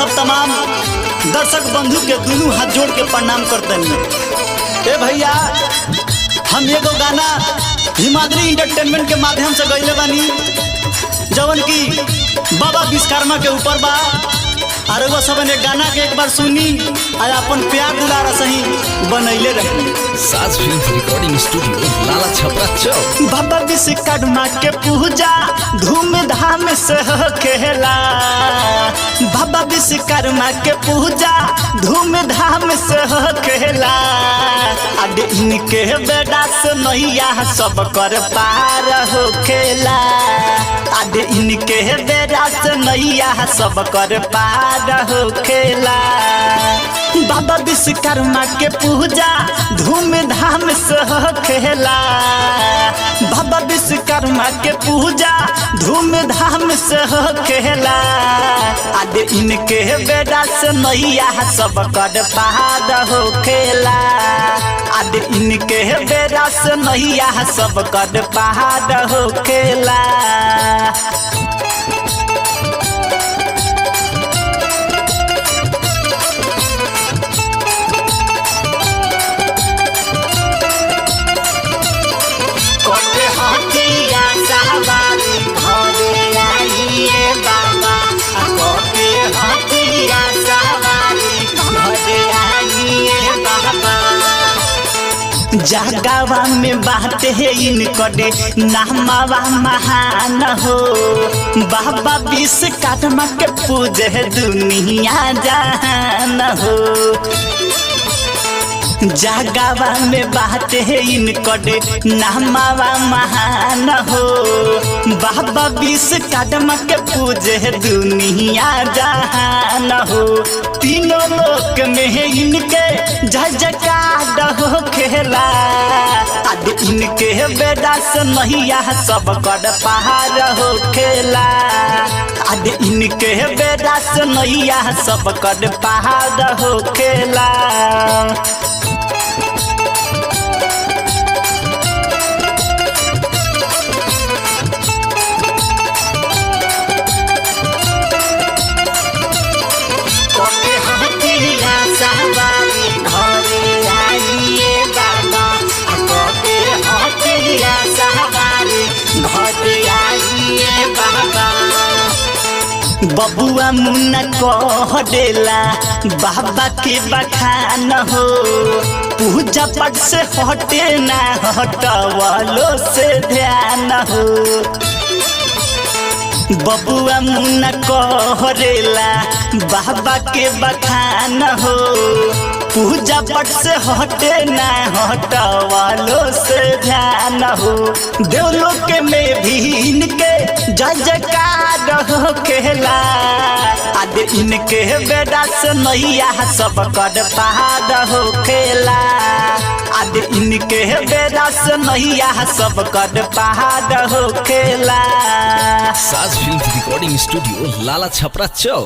सब तमाम दर्शक बंधु के दोनों हाथ जोड़ के प्रणाम करते हैं। ए भैया, हम एगो गाना हिमाद्री इंटरटेनमेंट के माध्यम से गईले बानी, जवन की बाबा विश्वकर्मा के ऊपर बा। अरे वो सब ने गाना के एक बार सुनी और अपन प्यार दुलारा सही बनैले रही। साज फिल्म रिकॉर्डिंग स्टूडियो लाला छपरा चौक। बाबा विश्वकर्मा के पूजा धूमधाम से होखेला। बाबा विश्वकर्मा के पूजा धूमधाम से होखेला। अब इनके बेटा से नैया सब कर पार होखेला। अब इनके बेटा से नैया सब कर पार होखेला। बाबा विश्वकर्मा के पूजा धूमधाम से होखेला। बाबा विश्वकर्मा के पूजा धूमधाम से होखेला। आज इनके बेटा से नैया सब कर पार होखेला। आज इनके बेटा से नैया सब कर पार होखेला। जगावा में बात है इनकरे नामावा महान हो। बाबा विश्वकर्मा के पूजे दुनिया जहान हो। जगावा में बात है इनकरे नामावा महान हो। बाबा विश्वकर्मा के पूजे दुनिया जहान हो। तीनों लोक में इनके जय जयकार होखेला। आज इनके बेटा से नैया सब कर पार होखेला। आज इनके बेटा से नैया सब कर पार होखेला। बबुआ मुन्ना कह देला बाबा के बखान हो। पूजा पाठ से हटे ना हटवालो से ध्यान हो। बबुआ मुन्ना कह देला बाबा के बखान हो। पूजा पाठ से हटे ना हटवालो से ध्यान हो। देवलोक में भी इनके जय जयकार होखेला। आज इनके बेटा से नैया सब कर पार होखेला। आज इनके बेटा से नैया सब कर पार होखेला। साज फिल्म रिकॉर्डिंग स्टूडियो लाला छपरा चौक।